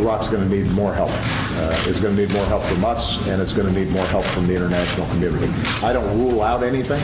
Iraq's going to need more help. It's going to need more help from us, and it's going to need more help from the international community. I don't rule out anything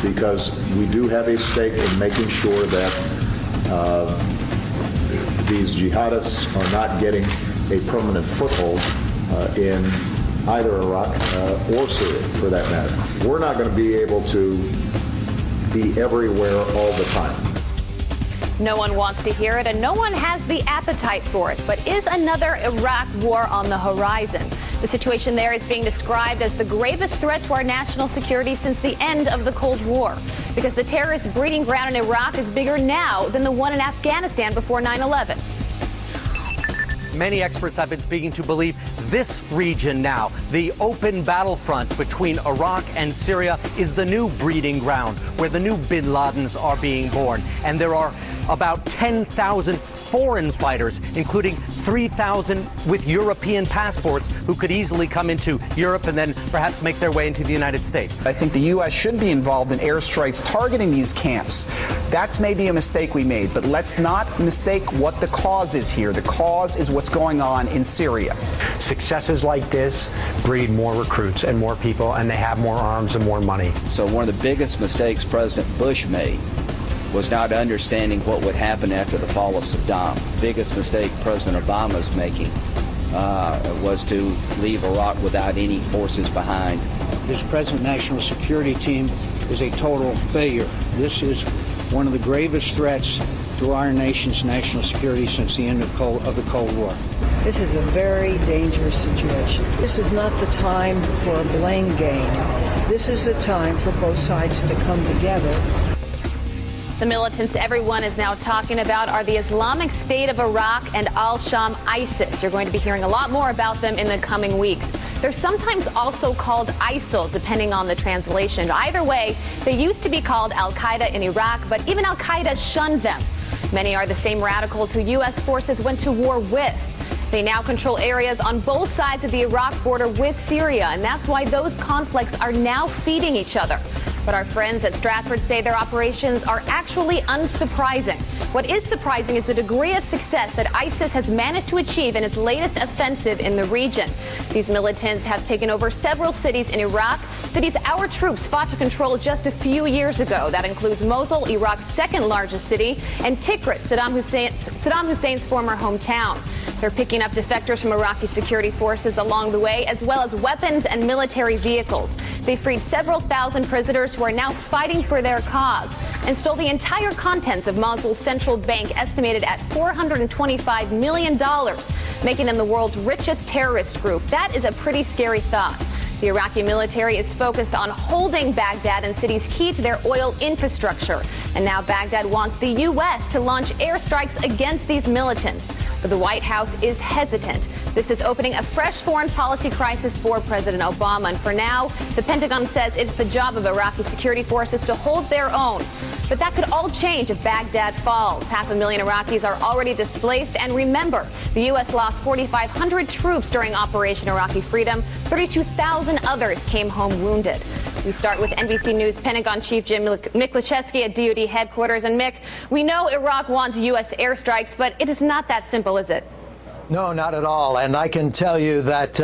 because we do have a stake in making sure that these jihadists are not getting a permanent foothold in either Iraq or Syria, for that matter. We're not going to be able to be everywhere all the time. No one wants to hear it, and no one has the appetite for it. But is another Iraq war on the horizon? The situation there is being described as the gravest threat to our national security since the end of the Cold War, because the terrorist breeding ground in Iraq is bigger now than the one in Afghanistan before 9/11. Many experts I've been speaking to believe this region now, the open battlefront between Iraq and Syria, is the new breeding ground where the new bin Ladens are being born. And there are about 10,000 foreign fighters, including 3,000 with European passports, who could easily come into Europe and then perhaps make their way into the United States. I think the U.S. should be involved in airstrikes targeting these camps. That's maybe a mistake we made, but let's not mistake what the cause is here. The cause is what's going on in Syria. Successes like this breed more recruits and more people, and they have more arms and more money. So one of the biggest mistakes President Bush made was not understanding what would happen after the fall of Saddam. The biggest mistake President Obama is making was to leave Iraq without any forces behind. This present national security team is a total failure. This is one of the gravest threats to our nation's national security since the end of the Cold War. This is a very dangerous situation. This is not the time for a blame game. This is a time for both sides to come together. The militants everyone is now talking about are the Islamic State of Iraq and Al-Sham ISIS. You're going to be hearing a lot more about them in the coming weeks. They're sometimes also called ISIL, depending on the translation. Either way, they used to be called Al-Qaeda in Iraq, but even Al-Qaeda shunned them. Many are the same radicals who U.S. forces went to war with. They now control areas on both sides of the Iraq border with Syria, and that's why those conflicts are now feeding each other. But our friends at Stratford say their operations are actually unsurprising. What is surprising is the degree of success that ISIS has managed to achieve in its latest offensive in the region. These militants have taken over several cities in Iraq, cities our troops fought to control just a few years ago. That includes Mosul, Iraq's second largest city, and Tikrit, Saddam Hussein's former hometown. They're picking up defectors from Iraqi security forces along the way, as well as weapons and military vehicles. They freed several thousand prisoners who are now fighting for their cause, and stole the entire contents of Mosul's central bank, estimated at $425 million, making them the world's richest terrorist group. That is a pretty scary thought. The Iraqi military is focused on holding Baghdad and cities key to their oil infrastructure. And now Baghdad wants the U.S. to launch airstrikes against these militants. But the White House is hesitant. This is opening a fresh foreign policy crisis for President Obama. And for now, the Pentagon says it's the job of Iraqi security forces to hold their own. But that could all change if Baghdad falls. 500,000 Iraqis are already displaced. And remember, the U.S. lost 4,500 troops during Operation Iraqi Freedom. 32,000 others came home wounded. We start with NBC News Pentagon Chief Jim Miklaszewski at DoD headquarters. And Mick, we know Iraq wants U.S. airstrikes, but it is not that simple, is it? No, not at all. And I can tell you that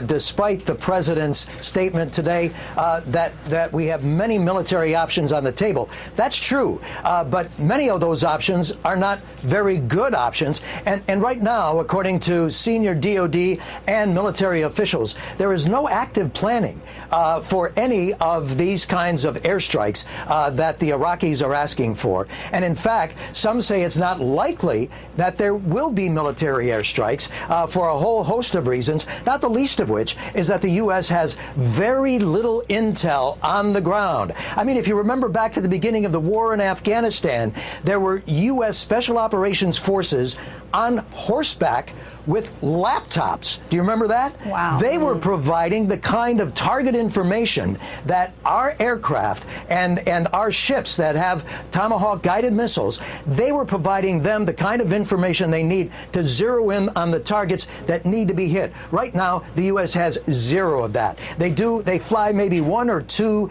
despite the president's statement today that we have many military options on the table, that's true. But many of those options are not very good options. And right now, according to senior DOD and military officials, there is no active planning for any of these kinds of airstrikes that the Iraqis are asking for. And in fact, some say it's not likely that there will be military airstrikes for a whole host of reasons, not the least of which is that the U.S. has very little intel on the ground. I mean, if you remember back to the beginning of the war in Afghanistan, there were U.S. Special Operations Forces on horseback with laptops. Do you remember that? Wow. They were providing the kind of target information that our aircraft and our ships that have Tomahawk guided missiles, they were providing them the kind of information they need to zero in on the targets that need to be hit. Right now, the U.S. has zero of that. They fly maybe one or two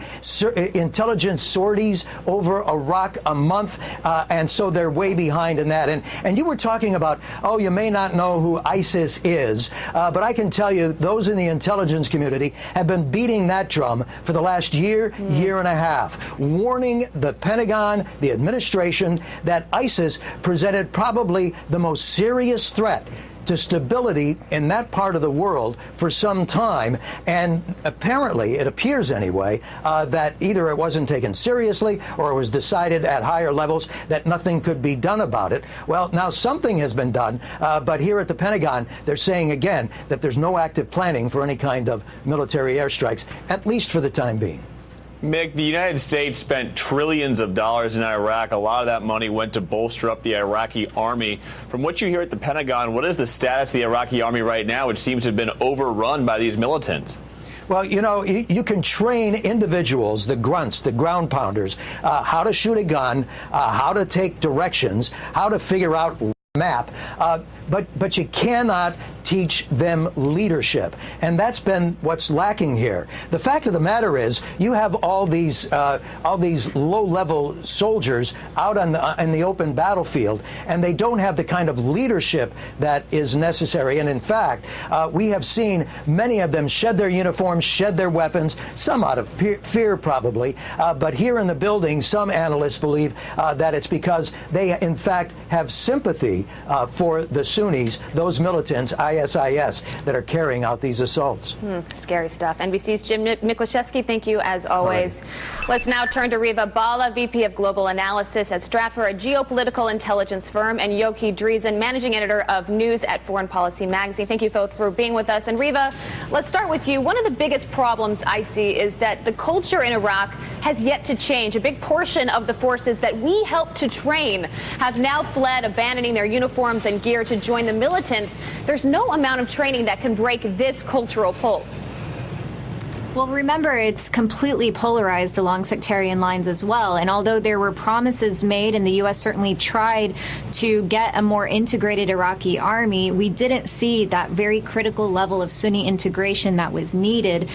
intelligence sorties over Iraq a month, and so they're way behind in that. And you were talking about about, oh, you may not know who ISIS is, but I can tell you those in the intelligence community have been beating that drum for the last year, year and a half, warning the Pentagon, the administration, that ISIS presented probably the most serious threat to stability in that part of the world for some time. And apparently, it appears anyway, that either it wasn't taken seriously or it was decided at higher levels that nothing could be done about it. Well, now something has been done, but here at the Pentagon, they're saying again that there's no active planning for any kind of military airstrikes, at least for the time being. Mick, the United States spent trillions of dollars in Iraq. A lot of that money went to bolster up the Iraqi army. From what you hear at the Pentagon, what is the status of the Iraqi army right now, which seems to have been overrun by these militants? Well, you know, you can train individuals, the grunts, the ground pounders, how to shoot a gun, how to take directions, how to figure out map, but you cannot teach them leadership, and that's been what's lacking here. The fact of the matter is, you have all these low-level soldiers out on in the open battlefield, and they don't have the kind of leadership that is necessary. And in fact, we have seen many of them shed their uniforms, shed their weapons, some out of fear probably, but here in the building, some analysts believe that it's because they in fact have sympathy for the Sunnis, those militants, ISIS, that are carrying out these assaults. Scary stuff. NBC's Jim Miklaszewski, thank you as always. Let's now turn to Riva Bala, VP of Global Analysis at Stratfor, a geopolitical intelligence firm, and Yoki Dreesen, Managing Editor of News at Foreign Policy Magazine. Thank you both for being with us. And Riva, let's start with you. One of the biggest problems I see is that the culture in Iraq has yet to change. A big portion of the forces that we helped to train have now fled, abandoning their uniforms and gear to join the militants. There's no amount of training that can break this cultural pull. Well, remember, it's completely polarized along sectarian lines as well. And although there were promises made, and the U.S. certainly tried to get a more integrated Iraqi army, we didn't see that very critical level of Sunni integration that was needed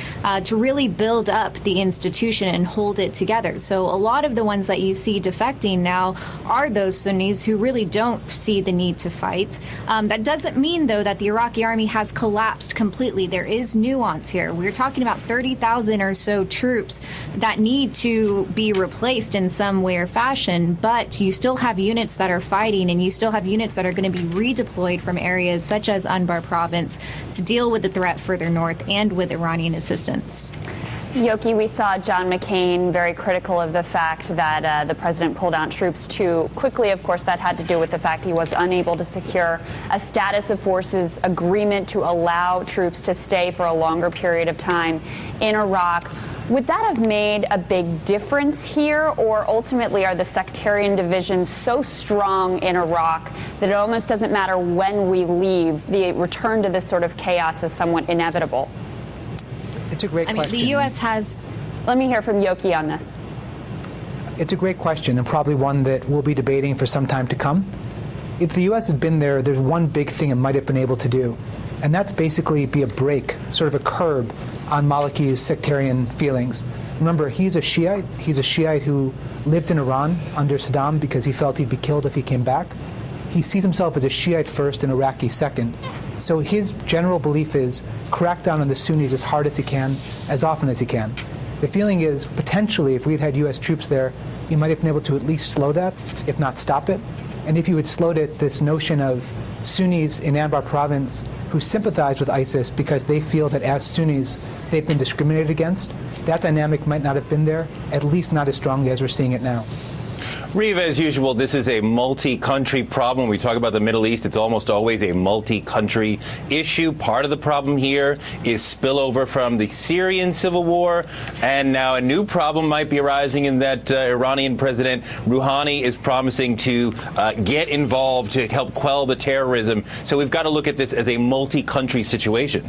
to really build up the institution and hold it together. So a lot of the ones that you see defecting now are those Sunnis who really don't see the need to fight. That doesn't mean, though, that the Iraqi army has collapsed completely. There is nuance here. We're talking about 30,000 or so troops that need to be replaced in some way or fashion, but you still have units that are fighting, and you still have units that are going to be redeployed from areas such as Anbar province to deal with the threat further north and with Iranian assistance. Yoki, we saw John McCain very critical of the fact that the president pulled out troops too quickly. Of course, that had to do with the fact he was unable to secure a status of forces agreement to allow troops to stay for a longer period of time in Iraq. Would that have made a big difference here, or ultimately are the sectarian divisions so strong in Iraq that it almost doesn't matter when we leave, the return to this sort of chaos is somewhat inevitable? It's a great question. The U.S. has... Let me hear from Yoki on this. It's a great question, and probably one that we'll be debating for some time to come. If the U.S. had been there, there's one big thing it might have been able to do, and that's basically be a break, sort of a curb on Maliki's sectarian feelings. Remember, he's a Shiite. He's a Shiite who lived in Iran under Saddam because he felt he'd be killed if he came back. He sees himself as a Shiite first and Iraqi second. So his general belief is crack down on the Sunnis as hard as he can, as often as he can. The feeling is potentially if we'd had U.S. troops there, you might have been able to at least slow that, if not stop it. And if you had slowed it, this notion of Sunnis in Anbar province who sympathize with ISIS because they feel that as Sunnis they've been discriminated against, that dynamic might not have been there, at least not as strongly as we're seeing it now. Riva, as usual, this is a multi-country problem. When we talk about the Middle East, it's almost always a multi-country issue. Part of the problem here is spillover from the Syrian civil war, and now a new problem might be arising in that Iranian President Rouhani is promising to get involved to help quell the terrorism. So we've got to look at this as a multi-country situation.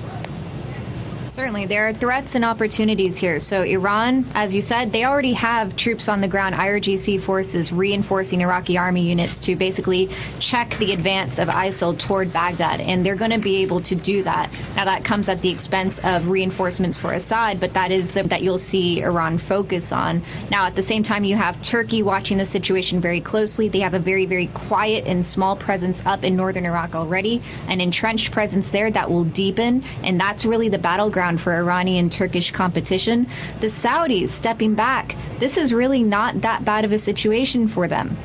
Certainly, there are threats and opportunities here. So Iran, as you said, they already have troops on the ground, IRGC forces reinforcing Iraqi army units to basically check the advance of ISIL toward Baghdad, and they're going to be able to do that. Now, that comes at the expense of reinforcements for Assad, but that is that you'll see Iran focus on. Now, at the same time, you have Turkey watching the situation very closely. They have a very, very quiet and small presence up in northern Iraq already, an entrenched presence there that will deepen, and that's really the battleground for Iranian-Turkish competition. The Saudis stepping back, this is really not that bad of a situation for them.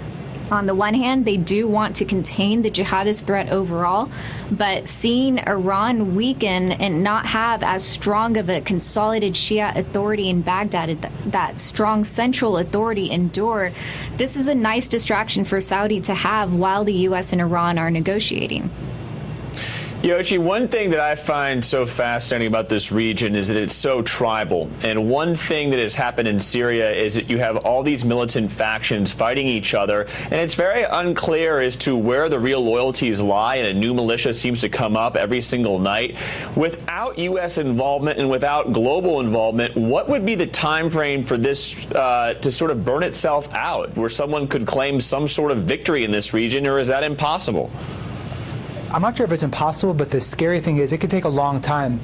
On the one hand, they do want to contain the jihadist threat overall, but seeing Iran weaken and not have as strong of a consolidated Shia authority in Baghdad, that strong central authority endure, this is a nice distraction for Saudi to have while the U.S. and Iran are negotiating. Yoshi, one thing that I find so fascinating about this region is that it's so tribal. And one thing that has happened in Syria is that you have all these militant factions fighting each other, and it's very unclear as to where the real loyalties lie, and a new militia seems to come up every single night. Without U.S. involvement and without global involvement, what would be the time frame for this to sort of burn itself out, where someone could claim some sort of victory in this region, or is that impossible? I'm not sure if it's impossible, but the scary thing is it could take a long time.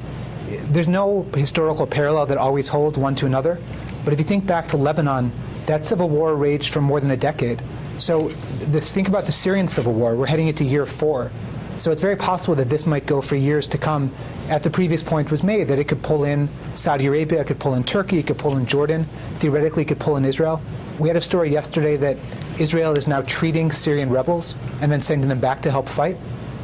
There's no historical parallel that always holds one to another. But if you think back to Lebanon, that civil war raged for more than a decade. So think about the Syrian civil war. We're heading into year 4. So it's very possible that this might go for years to come, as the previous point was made, that it could pull in Saudi Arabia, it could pull in Turkey, it could pull in Jordan, theoretically it could pull in Israel. We had a story yesterday that Israel is now treating Syrian rebels and then sending them back to help fight.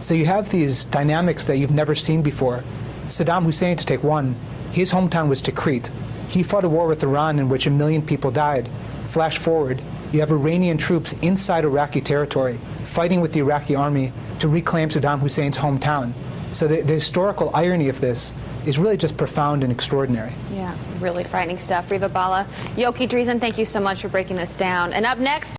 So you have these dynamics that you've never seen before. Saddam Hussein, to take one, his hometown was Tikrit. He fought a war with Iran in which 1 million people died. Flash forward, you have Iranian troops inside Iraqi territory fighting with the Iraqi army to reclaim Saddam Hussein's hometown. So the historical irony of this is really just profound and extraordinary. Yeah, really frightening stuff. Riva Bala. Yoki Dreesen, thank you so much for breaking this down. And up next,